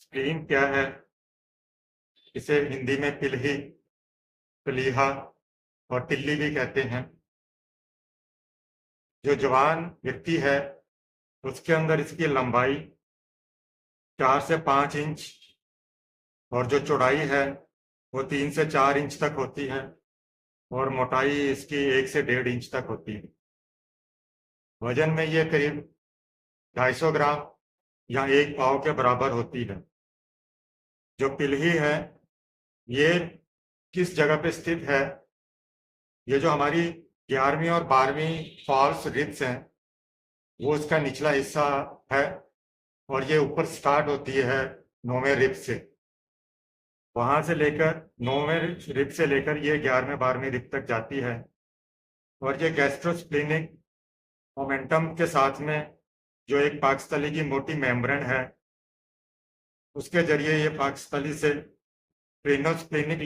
Spleen क्या है? इसे हिंदी में पिलही, प्लीहा और तिल्ली भी कहते हैं। जो जवान व्यक्ति है उसके अंदर इसकी लंबाई 4 से 5 इंच और जो चौड़ाई है वो 3 से 4 इंच तक होती है और मोटाई इसकी 1 से 1.5 इंच तक होती है। वजन में ये करीब 250 ग्राम या 1 पाव के बराबर होती है। जो पिलही है ये किस जगह पे स्थित है? ये जो हमारी 11वीं और 12वीं फॉल्स रिब्स हैं वो इसका निचला हिस्सा है और ये ऊपर स्टार्ट होती है 9वें रिब से। वहां से लेकर 9वें रिब से लेकर ये 11वें 12वीं रिब तक जाती है और ये गैस्ट्रोस्प्लीनिक मोमेंटम के साथ में जो एक पाकस्थली की मोटी मेम्ब्रेन है उसके जरिए ये पाकस्थली से क्रेनियोस्प्लीनिक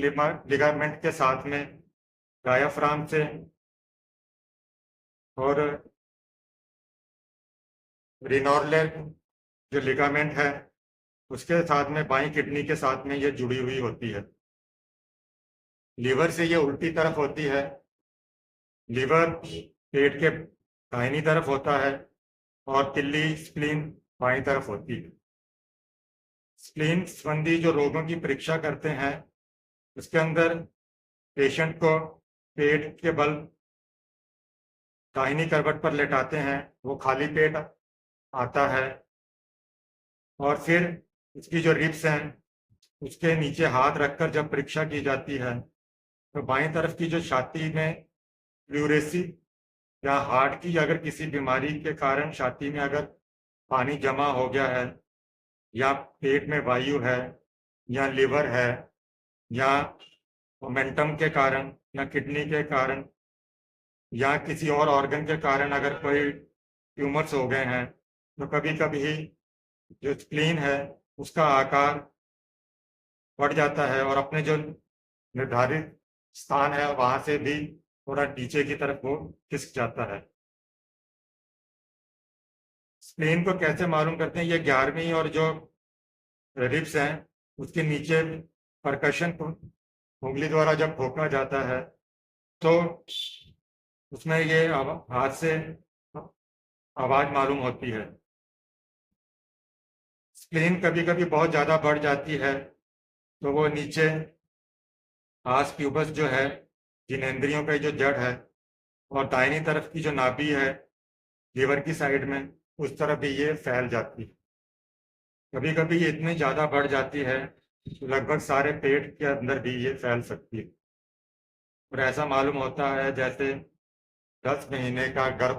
लिगामेंट के साथ में डायाफ्राम से और रिनोरलर जो लिगामेंट है उसके साथ में बाई किडनी के साथ में ये जुड़ी हुई होती है। लीवर से ये उल्टी तरफ होती है। लीवर पेट के दाहिनी तरफ होता है और तिल्ली स्प्लीन बाई तरफ होती है। स्प्लीन संबंधी जो रोगों की परीक्षा करते हैं उसके अंदर पेशेंट को पेट के बल दाहिनी करवट पर लेटाते हैं, वो खाली पेट आता है और फिर इसकी जो रिब्स हैं उसके नीचे हाथ रखकर जब परीक्षा की जाती है तो बाईं तरफ की जो छाती में प्लूरेसी या हार्ट की अगर किसी बीमारी के कारण छाती में अगर पानी जमा हो गया है या पेट में वायु है या लिवर है या मोमेंटम के कारण या किडनी के कारण या किसी और ऑर्गन के कारण अगर कोई ट्यूमर्स हो गए हैं तो कभी कभी जो स्प्लीन है उसका आकार बढ़ जाता है और अपने जो निर्धारित स्थान है वहां से भी थोड़ा नीचे की तरफ वो खिसक जाता है। स्प्लीन को कैसे मालूम करते हैं? ये 11वीं और जो रिब्स हैं उसके नीचे परकशन उंगली द्वारा जब ठोका जाता है तो उसमें ये हाथ से आवाज मालूम होती है। स्प्लीन कभी कभी बहुत ज्यादा बढ़ जाती है तो वो नीचे आस प्यूबस जो है जिनेंद्रियों का जो जड़ है और दाहिनी तरफ की जो नाभि है लीवर की साइड में उस तरफ भी ये फैल जाती है। कभी कभी ये इतनी ज्यादा बढ़ जाती है तो लगभग सारे पेट के अंदर भी ये फैल सकती है और ऐसा मालूम होता है जैसे 10 महीने का गर्भ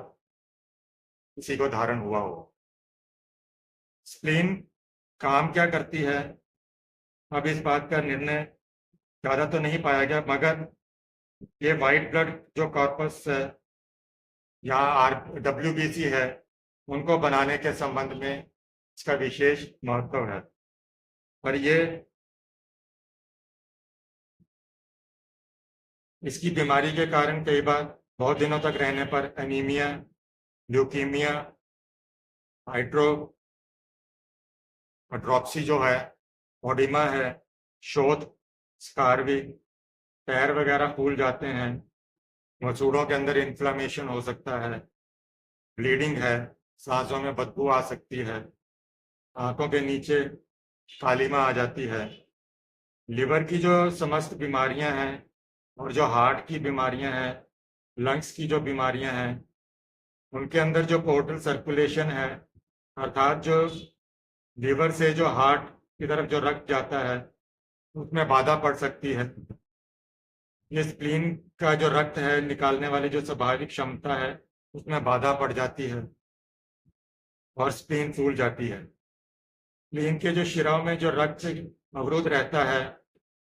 किसी को धारण हुआ हो। स्प्लीन काम क्या करती है? अब इस बात का निर्णय ज्यादा तो नहीं पाया गया मगर ये वाइट ब्लड जो कॉर्पस है या WBC है उनको बनाने के संबंध में इसका विशेष महत्व है। पर ये इसकी बीमारी के कारण कई बार बहुत दिनों तक रहने पर एनीमिया, ल्यूकीमिया, हाइड्रोप्सी जो है, ओडिमा है, शोथ, स्कारवी, पैर वगैरह फूल जाते हैं, मसूड़ों के अंदर इन्फ्लामेशन हो सकता है, ब्लीडिंग है, सांसों में बदबू आ सकती है, आंखों के नीचे कालिमा आ जाती है। लिवर की जो समस्त बीमारियां हैं और जो हार्ट की बीमारियां हैं, लंग्स की जो बीमारियां हैं उनके अंदर जो पोर्टल सर्कुलेशन है अर्थात जो लीवर से जो हार्ट की तरफ जो रक्त जाता है उसमें बाधा पड़ सकती है। ये स्प्लीन का जो रक्त है निकालने वाली जो स्वाभाविक क्षमता है उसमें बाधा पड़ जाती है और स्प्लीन फूल जाती है। स्प्लीन के जो शिराओं में जो रक्त अवरुद्ध रहता है,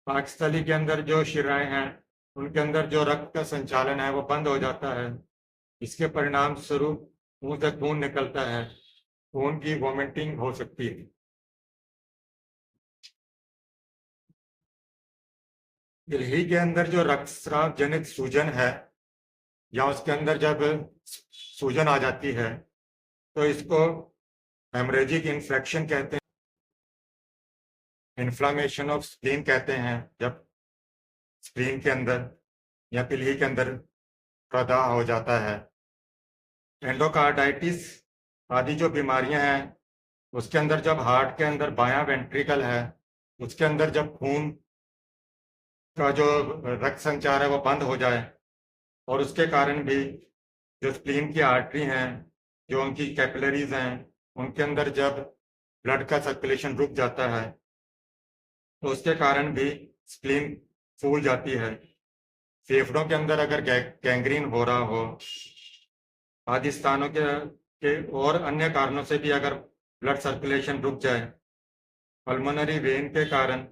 पाकस्थली के अंदर जो शिराएं हैं उनके अंदर जो रक्त का संचालन है वो बंद हो जाता है। इसके परिणाम स्वरूप मुंह से खून निकलता है, खून की वॉमिटिंग हो सकती है। गिलही के अंदर जो रक्तस्राव जनित सूजन है या उसके अंदर जब सूजन आ जाती है तो इसको हेमरेजिक इन्फेक्शन कहते हैं। इन्फ्लामेशन ऑफ स्प्लीन कहते हैं जब स्प्लीन के अंदर या पिल्ली के अंदर प्रदाह हो जाता है। एंडोकार्डाइटिस आदि जो बीमारियां हैं उसके अंदर जब हार्ट के अंदर बायां वेंट्रिकल है उसके अंदर जब खून का जो रक्त संचार है वो बंद हो जाए और उसके कारण भी जो स्प्लीन की आर्टरी हैं, जो उनकी कैपिलरीज हैं, उनके अंदर जब ब्लड का सर्कुलेशन रुक जाता है तो उसके कारण भी स्प्लीन फूल जाती है। फेफड़ों के अंदर अगर गैंग्रीन हो रहा हो आदि स्थानों के और अन्य कारणों से भी अगर ब्लड सर्कुलेशन रुक जाए, पल्मोनरी वेन के कारण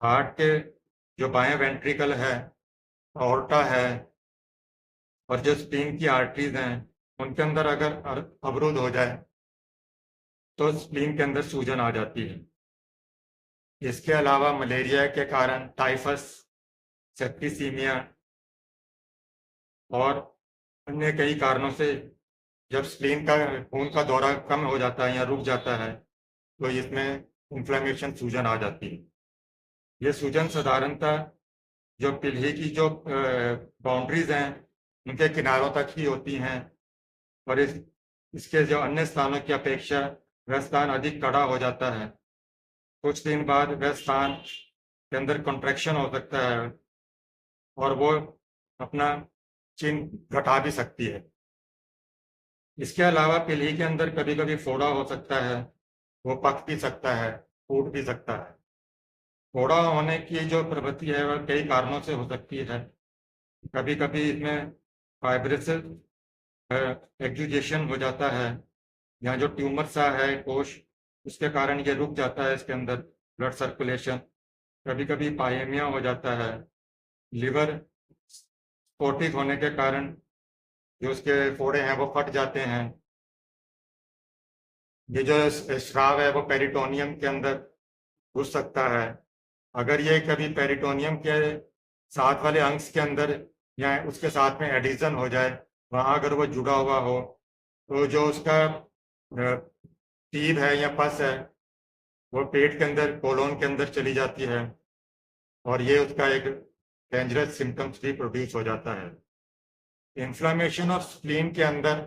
हार्ट के जो बाएं वेंट्रिकल है, ऑर्टा है और जो स्प्लीन की आर्टरीज हैं उनके अंदर अगर अवरुद्ध हो जाए तो स्प्लीन के अंदर सूजन आ जाती है। इसके अलावा मलेरिया के कारण टाइफस, सेप्टिसीमिया और अन्य कई कारणों से जब स्प्लीन का खून का दौरा कम हो जाता है या रुक जाता है तो इसमें इन्फ्लेमेशन, सूजन आ जाती है। ये सूजन साधारणतः जो पिल्ली की जो बाउंड्रीज हैं उनके किनारों तक ही होती हैं और इसके जो अन्य स्थानों की अपेक्षा वह स्थान अधिक कड़ा हो जाता है। कुछ दिन बाद वह स्थान के अंदर कॉन्ट्रैक्शन हो सकता है और वो अपना चिन्ह घटा भी सकती है। इसके अलावा पिल्ली के अंदर कभी कभी फोड़ा हो सकता है, वो पक भी सकता है, फूट भी सकता है। फोड़ा होने की जो प्रवृत्ति है वह कई कारणों से हो सकती है। कभी कभी इसमें फाइब्रस एक्यूजेशन हो जाता है या जो ट्यूमर सा है कोश उसके कारण ये रुक जाता है इसके अंदर ब्लड सर्कुलेशन। कभी कभी पायमिया हो जाता है। लिवर स्फोटिक होने के कारण जो उसके फोड़े हैं वो फट जाते हैं। ये जो स्राव है वो पेरिटोनियम के अंदर घुस सकता है। अगर ये कभी पेरिटोनियम के साथ वाले अंश के अंदर या उसके साथ में एडिशन हो जाए, वहां अगर वो जुड़ा हुआ हो तो जो उसका टीब है या पस है वो पेट के अंदर, कोलोन के अंदर चली जाती है और ये उसका एक डेंजरस सिम्टम्स भी प्रोड्यूस हो जाता है। इन्फ्लामेशन ऑफ स्प्लीन के अंदर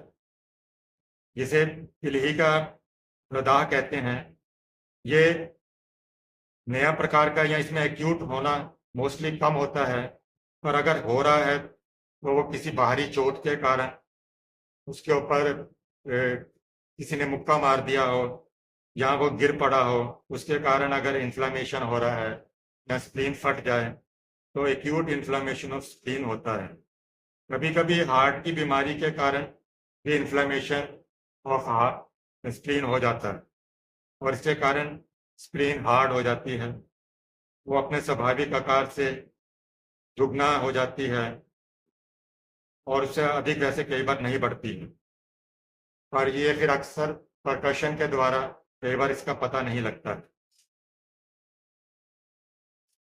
जिसे पिल्ली का प्रदाह कहते हैं, ये नया प्रकार का या इसमें एक्यूट होना मोस्टली कम होता है, पर अगर हो रहा है तो वो किसी बाहरी चोट के कारण उसके ऊपर किसी ने मुक्का मार दिया हो या वो गिर पड़ा हो, उसके कारण अगर इन्फ्लामेशन हो रहा है या स्प्लीन फट जाए तो एक्यूट इन्फ्लामेशन ऑफ स्प्लीन होता है। कभी कभी हार्ट की बीमारी के कारण भी इन्फ्लामेशन ऑफ हार्ट स्प्लीन हो जाता है और इसके कारण स्प्लीन हार्ड हो जाती है, वो अपने स्वाभाविक आकार से दुगना हो जाती है और उससे अधिक वैसे कई बार नहीं बढ़ती है। पर ये फिर अक्सर परकशन के द्वारा कई बार इसका पता नहीं लगता।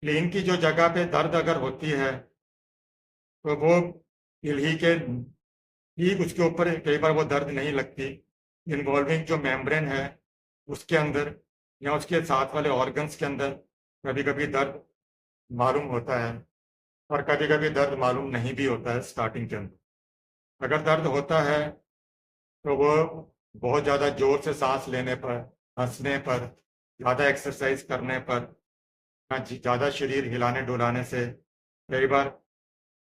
स्प्लीन की जो जगह पे दर्द अगर होती है तो वो पिल्ली के ठीक उसके ऊपर कई बार वो दर्द नहीं लगती, इन्वॉल्विंग जो मेम्ब्रेन है उसके अंदर या उसके साथ वाले ऑर्गन्स के अंदर कभी कभी दर्द मालूम होता है और कभी कभी दर्द मालूम नहीं भी होता है स्टार्टिंग के अंदर। अगर दर्द होता है तो वो बहुत ज़्यादा जोर से सांस लेने पर, हंसने पर, ज़्यादा एक्सरसाइज करने पर या ज़्यादा शरीर हिलाने डुलाने से, कई बार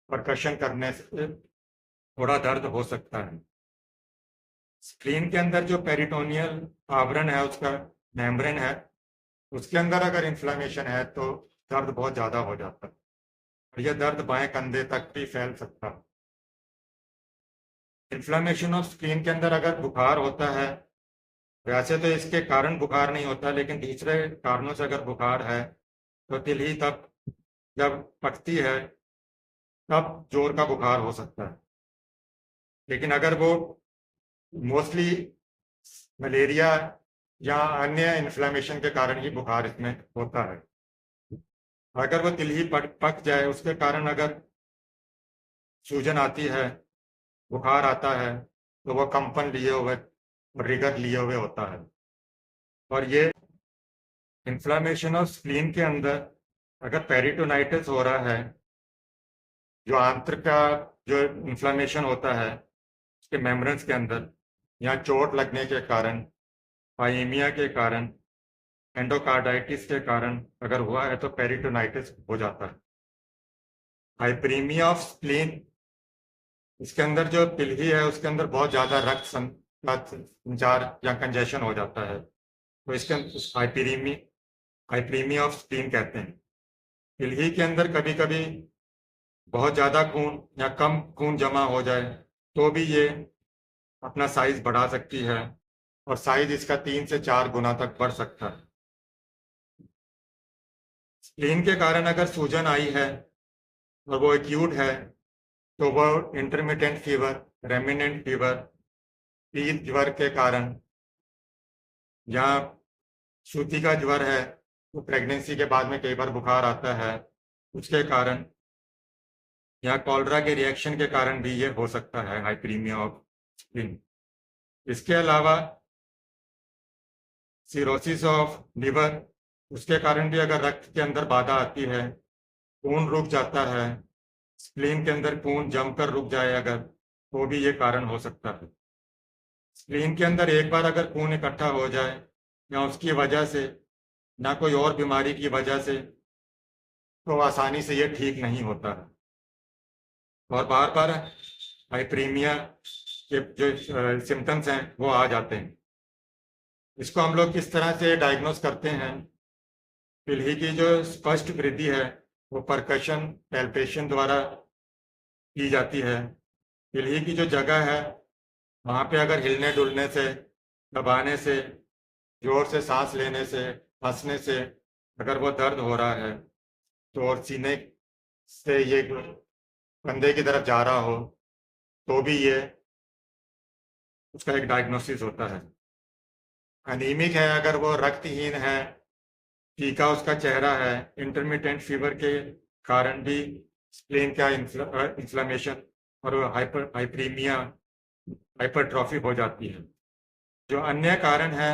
परकशन करने से थोड़ा दर्द हो सकता है। स्प्लीन के अंदर जो पेरिटोनियल आवरण है, उसका मेम्ब्रेन है, उसके अंदर अगर इन्फ्लेमेशन है तो दर्द बहुत ज़्यादा हो जाता है और यह दर्द बाएं कंधे तक भी फैल सकता है। इन्फ्लेमेशन ऑफ स्प्लीन के अंदर अगर बुखार होता है, वैसे तो इसके कारण बुखार नहीं होता, लेकिन दूसरे कारणों से अगर बुखार है तो तिल्ही तब जब पकती है तब जोर का बुखार हो सकता है। लेकिन अगर वो मोस्टली मलेरिया या अन्य इन्फ्लेमेशन के कारण ही बुखार इसमें होता है। अगर वो तिल्ही पक जाए, उसके कारण अगर सूजन आती है, बुखार आता है, तो वो कंपन लिए हुए और रिगर लिए हुए होता है और ये इन्फ्लामेशन ऑफ स्प्लीन के अंदर अगर पेरिटोनाइटिस हो रहा है, जो आंत्र का जो इन्फ्लामेशन होता है उसके मेम्ब्रेन्स के अंदर, या चोट लगने के कारण, पाइमिया के कारण, एंडोकार्डाइटिस के कारण अगर हुआ है तो पेरिटोनाइटिस हो जाता है। हाइपरीमिया ऑफ स्प्लीन, इसके अंदर जो पिलही है उसके अंदर बहुत ज़्यादा रक्त का संचार या कंजेशन हो जाता है, तो इसके हाइपरीमिया ऑफ स्प्लीन कहते हैं। पिलही के अंदर कभी कभी बहुत ज़्यादा खून या कम खून जमा हो जाए तो भी ये अपना साइज बढ़ा सकती है, और साइज इसका 3 से 4 गुना तक बढ़ सकता है। स्प्लीन के कारण अगर सूजन आई है और वो एक्यूट है तो वो इंटरमिटेंट फीवर, रेमिनेंट फीवर, तीव्र ज्वर के कारण, या सूती का ज्वर है तो प्रेगनेंसी के बाद में कई बार बुखार आता है उसके कारण, या कॉलरा के रिएक्शन के कारण भी ये हो सकता है हाइपरीमिया ऑफ स्प्लीन। इसके अलावा सिरोसिस ऑफ लिवर, उसके कारण भी अगर रक्त के अंदर बाधा आती है, खून रुक जाता है, स्प्लीन के अंदर खून जमकर रुक जाए अगर, तो भी ये कारण हो सकता है। स्प्लीन के अंदर एक बार अगर खून इकट्ठा हो जाए या उसकी वजह से, ना कोई और बीमारी की वजह से, तो आसानी से ये ठीक नहीं होता है और बार बार हाइपरीमिया के जो सिम्टम्स हैं वो आ जाते हैं। इसको हम लोग किस तरह से डायग्नोस करते हैं? पिलही की जो स्पष्ट वृद्धि है वो परकशन पैल्पेशन द्वारा की जाती है। पिलही की जो जगह है वहाँ पे अगर हिलने डुलने से, दबाने से, जोर से सांस लेने से, हंसने से अगर वो दर्द हो रहा है तो, और सीने से ये कंधे की तरफ जा रहा हो तो भी ये उसका एक डायग्नोसिस होता है। अनीमिक है अगर वो रक्तहीन है, फीका उसका चेहरा है, इंटरमिटेंट फीवर के कारण भी स्प्लीन का इन्फ्लेमेशन और हाइपरीमिया, हाइपरट्रॉफी हो जाती है। जो अन्य कारण है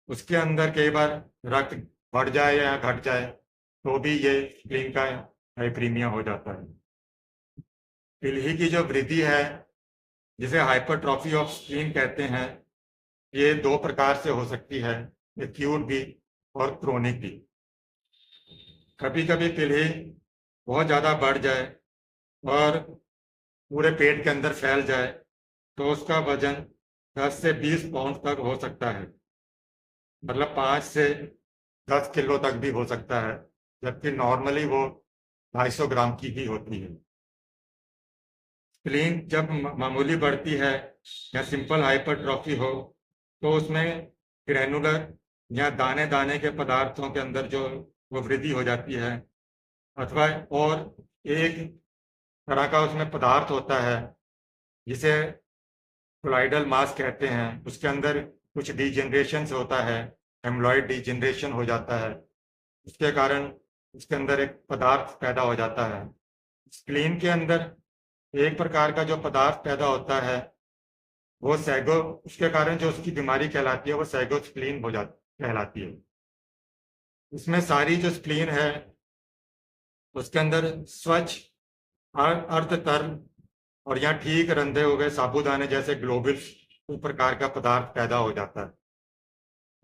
उसके अंदर कई बार रक्त बढ़ जाए या घट जाए तो भी ये स्प्लीन का हाइपरीमिया हो जाता है। पिलही की जो वृद्धि है जिसे हाइपरट्रॉफी ऑफ स्प्लीन कहते हैं, ये 2 प्रकार से हो सकती है, एक्यूट भी और क्रोनिक भी। कभी कभी पिलही बहुत ज़्यादा बढ़ जाए और पूरे पेट के अंदर फैल जाए तो उसका वजन 10 से 20 पाउंड तक हो सकता है, मतलब 5 से 10 किलो तक भी हो सकता है, जबकि नॉर्मली वो 250 ग्राम की ही होती है। स्प्लीन जब मामूली बढ़ती है या सिंपल हाइपरट्रॉफी हो तो उसमें ग्रैनुलर या दाने दाने के पदार्थों के अंदर जो वो वृद्धि हो जाती है, अथवा और एक तरह का उसमें पदार्थ होता है जिसे कोलाइडल मास कहते हैं, उसके अंदर कुछ डिजेनरेशन होता है, हेमलॉइड डिजेनरेशन हो जाता है, उसके कारण उसके अंदर एक पदार्थ पैदा हो जाता है। स्प्लीन के अंदर एक प्रकार का जो पदार्थ पैदा होता है वो सैगो, उसके कारण जो उसकी बीमारी कहलाती है वो सैगो स्प्लीन हो जाती कहलाती है। इसमें सारी जो स्प्लीन है उसके अंदर स्वच्छ अर्ध तरल और यहाँ ठीक रंधे हो गए साबुदाने जैसे ग्लोबुल्स, उस प्रकार का पदार्थ पैदा हो जाता है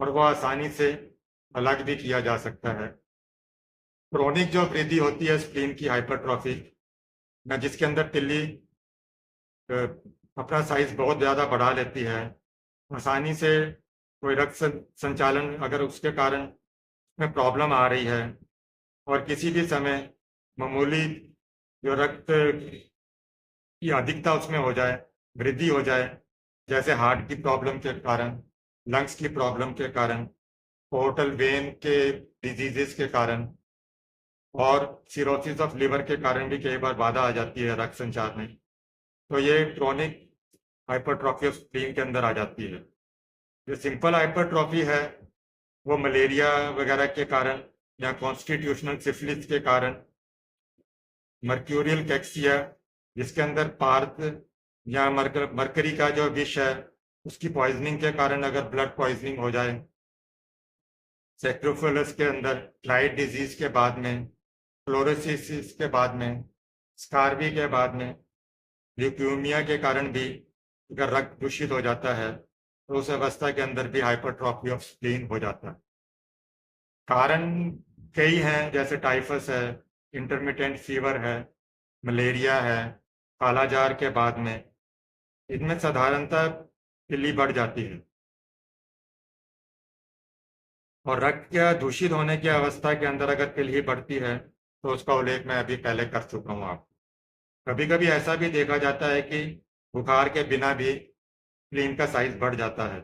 और वो आसानी से अलग भी किया जा सकता है। क्रोनिक जो वृद्धि होती है स्प्लीन की हाइपरट्रॉफी में, जिसके अंदर तिल्ली अपना साइज बहुत ज़्यादा बढ़ा लेती है, आसानी से कोई रक्त संचालन अगर उसके कारण में प्रॉब्लम आ रही है और किसी भी समय मामूली जो रक्त की अधिकता उसमें हो जाए, वृद्धि हो जाए, जैसे हार्ट की प्रॉब्लम के कारण, लंग्स की प्रॉब्लम के कारण, पोर्टल वेन के डिजीजेस के कारण और सिरोसिस ऑफ लिवर के कारण भी कई बार बाधा आ जाती है रक्त संचार में, तो ये क्रोनिक हाइपरट्रॉफी ऑफ स्प्लीन के अंदर आ जाती है। जो सिंपल हाइपरट्रॉफी है वो मलेरिया वगैरह के कारण या कॉन्स्टिट्यूशनल सिफिलिस के कारण, मर्क्यूरियल कैक्सिया जिसके अंदर पार्थ या मरकरी का जो विष है उसकी पॉइजनिंग के कारण अगर ब्लड पॉइजनिंग हो जाए, सैक्रोफिलस के अंदर क्लाइड डिजीज के बाद में, फ्लोरोसिस के बाद में, स्कारवी के बाद में, ल्यूक्यूमिया के कारण भी अगर रक्त दूषित हो जाता है तो उस अवस्था के अंदर भी हाइपरट्रॉफी ऑफ स्प्लीन हो जाता है। कारण कई हैं, जैसे टाइफस है, इंटरमिटेंट फीवर है, मलेरिया है, कालाजार के बाद में। इनमें साधारणतः पिल्ली बढ़ जाती है और रक्त के दूषित होने की अवस्था के अंदर अगर पिल्ली बढ़ती है तो उसका उल्लेख मैं अभी पहले कर चुका हूँ आपको। कभी कभी ऐसा भी देखा जाता है कि बुखार के बिना भी स्प्लीन का साइज बढ़ जाता है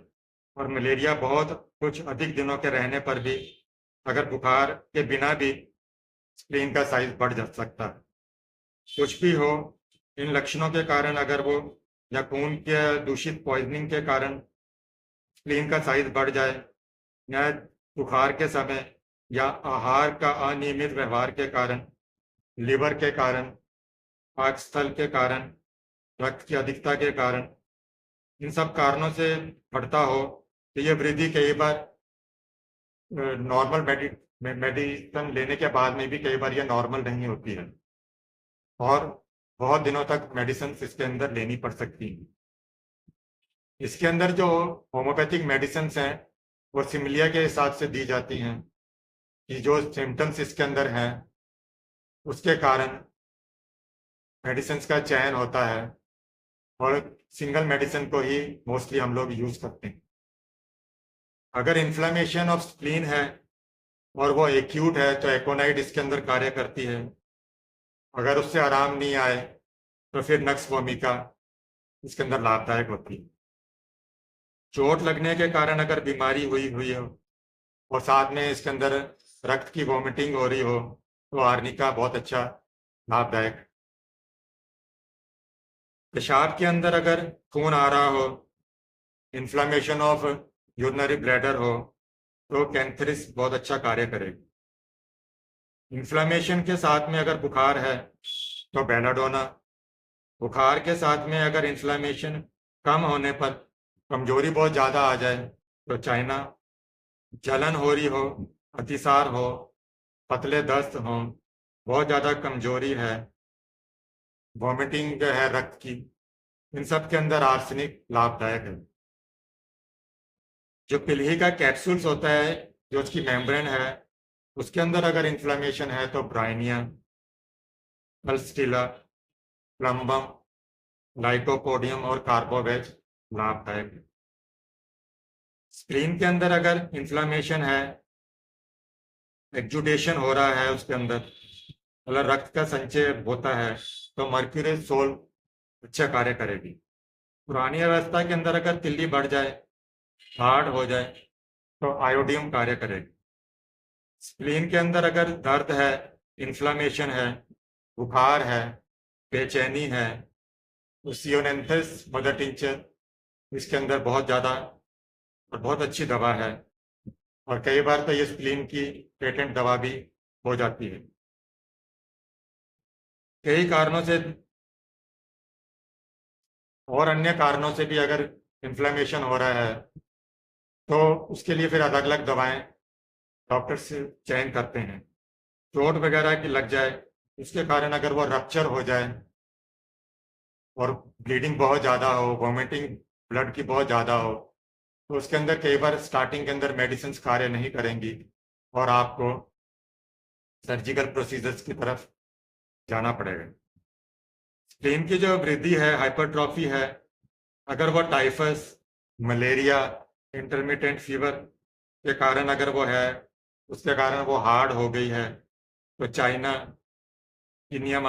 और मलेरिया बहुत कुछ अधिक दिनों के रहने पर भी अगर बुखार के बिना भी स्प्लीन का साइज बढ़ जा सकता है। कुछ भी हो, इन लक्षणों के कारण अगर वो या खून के दूषित पॉइजनिंग के कारण स्प्लीन का साइज बढ़ जाए या बुखार के समय या आहार का अनियमित व्यवहार के कारण, लिवर के कारण, पाकस्थल के कारण, रक्त की अधिकता के कारण, इन सब कारणों से बढ़ता हो तो यह वृद्धि कई बार नॉर्मल मेडिसिन लेने के बाद में भी कई बार यह नॉर्मल नहीं होती है और बहुत दिनों तक मेडिसिन इसके अंदर लेनी पड़ सकती है। इसके अंदर जो होम्योपैथिक मेडिसिन हैं वो सिमिलिया के हिसाब से दी जाती हैं कि जो सिम्टम्स इसके अंदर हैं उसके कारण मेडिसिन का चयन होता है और सिंगल मेडिसिन को ही मोस्टली हम लोग यूज करते हैं। अगर इन्फ्लेमेशन ऑफ स्प्लीन है और वो एक्यूट है तो एकोनाइड इसके अंदर कार्य करती है। अगर उससे आराम नहीं आए तो फिर नक्स वोमिका इसके अंदर लाभदायक होती है। चोट लगने के कारण अगर बीमारी हुई हो और साथ में इसके अंदर रक्त की वॉमिटिंग हो रही हो तो आर्निका बहुत अच्छा लाभदायक। पेशाब के अंदर अगर खून आ रहा हो, इन्फ्लामेशन ऑफ यूरिनरी ब्लैडर हो तो कैंथरिस बहुत अच्छा कार्य करेगी। इन्फ्लामेशन के साथ में अगर बुखार है तो बेलाडोना। बुखार के साथ में अगर इन्फ्लामेशन कम होने पर कमजोरी बहुत ज़्यादा आ जाए तो चाइना। जलन हो रही हो, अतिसार हो, पतले दस्त हो, बहुत ज़्यादा कमजोरी है, वॉमिटिंग है रक्त की, इन सब के अंदर आर्सेनिक लाभदायक है। जो पिल्ही का कैप्सूल्स होता है, जो उसकी मेम्ब्रेन है, उसके अंदर अगर इन्फ्लेमेशन है तो ब्राइनिया, अल्स्टिला, प्लम्बम, लाइकोपोडियम और कार्बोवेज लाभदायक है। स्प्लीन के अंदर अगर इन्फ्लेमेशन है, एक्जुडेशन हो रहा है उसके अंदर, मतलब रक्त का संचय होता है तो मर्क्यूरी सोल अच्छा कार्य करेगी। पुरानी अवस्था के अंदर अगर तिल्ली बढ़ जाए, हार्ड हो जाए तो आयोडीन कार्य करेगी। स्प्लीन के अंदर अगर दर्द है, इन्फ्लेमेशन है, बुखार है, बेचैनी है तो सियोनेंथस मदर टिंचर इसके अंदर बहुत ज़्यादा और बहुत अच्छी दवा है और कई बार तो ये स्प्लीन की पेटेंट दवा भी हो जाती है। कई कारणों से और अन्य कारणों से भी अगर इन्फ्लेमेशन हो रहा है तो उसके लिए फिर अलग अलग दवाएं डॉक्टर से चयन करते हैं। चोट वगैरह की लग जाए, उसके कारण अगर वो रप्चर हो जाए और ब्लीडिंग बहुत ज़्यादा हो, वॉमिटिंग ब्लड की बहुत ज़्यादा हो तो उसके अंदर कई बार स्टार्टिंग के अंदर मेडिसिन कार्य नहीं करेंगी और आपको सर्जिकल प्रोसीजर्स की तरफ जाना पड़ेगा। स्प्लीन की जो वृद्धि है, हाइपरट्रॉफी है, अगर वो टाइफस, मलेरिया, इंटरमिटेंट फीवर के कारण अगर वो है, उसके कारण वो हार्ड हो गई है तो चाइना, इनियम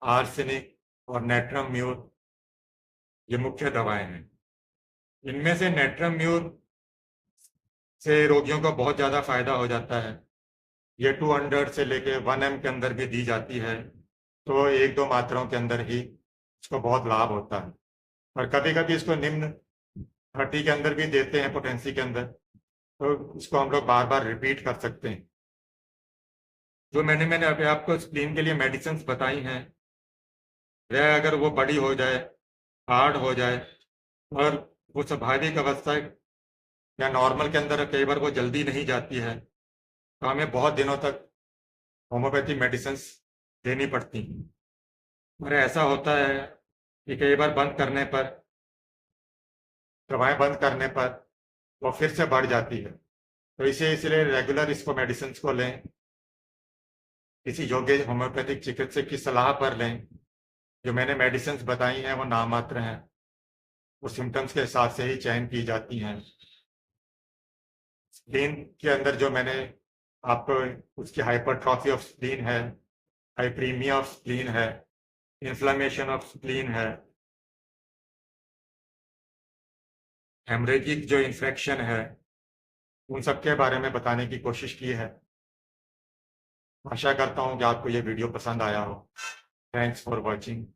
आर्सेनिक और नेट्रम म्यूर ये मुख्य दवाएं हैं। इनमें से नेट्रम म्यूर से रोगियों को बहुत ज़्यादा फायदा हो जाता है। ये 200 से लेके 1 mg के अंदर भी दी जाती है तो 1-2 मात्राओं के अंदर ही इसको बहुत लाभ होता है और कभी कभी इसको निम्न 30 के अंदर भी देते हैं, पोटेंसी के अंदर, तो इसको हम लोग बार बार रिपीट कर सकते हैं। जो मैंने अभी आपको स्प्लीन के लिए मेडिसिन बताई हैं वह अगर वो बड़ी हो जाए, हार्ड हो जाए और वो स्वाभाविक अवस्था या नॉर्मल के अंदर कई बार वो जल्दी नहीं जाती है, तो हमें बहुत दिनों तक होम्योपैथी मेडिसिन देनी पड़ती हैं। और ऐसा होता है कि कई बार दवाएं बंद करने पर वो फिर से बढ़ जाती है, तो इसलिए रेगुलर इसको मेडिसिन को लें, किसी योग्य होम्योपैथिक चिकित्सक की सलाह पर लें। जो मैंने मेडिसिन बताई हैं वो नाम मात्र हैं, वो सिम्टम्स के हिसाब से ही चयन की जाती हैं। स्प्लीन के अंदर जो मैंने आपको, उसकी हाइपरट्रॉफी ऑफ स्प्लीन है, हाइप्रीमिया ऑफ स्प्लीन है, इन्फ्लेमेशन ऑफ स्प्लीन है, हेमरेजिक जो इन्फेक्शन है, उन सब के बारे में बताने की कोशिश की है। आशा करता हूँ कि आपको ये वीडियो पसंद आया हो। Thanks for watching.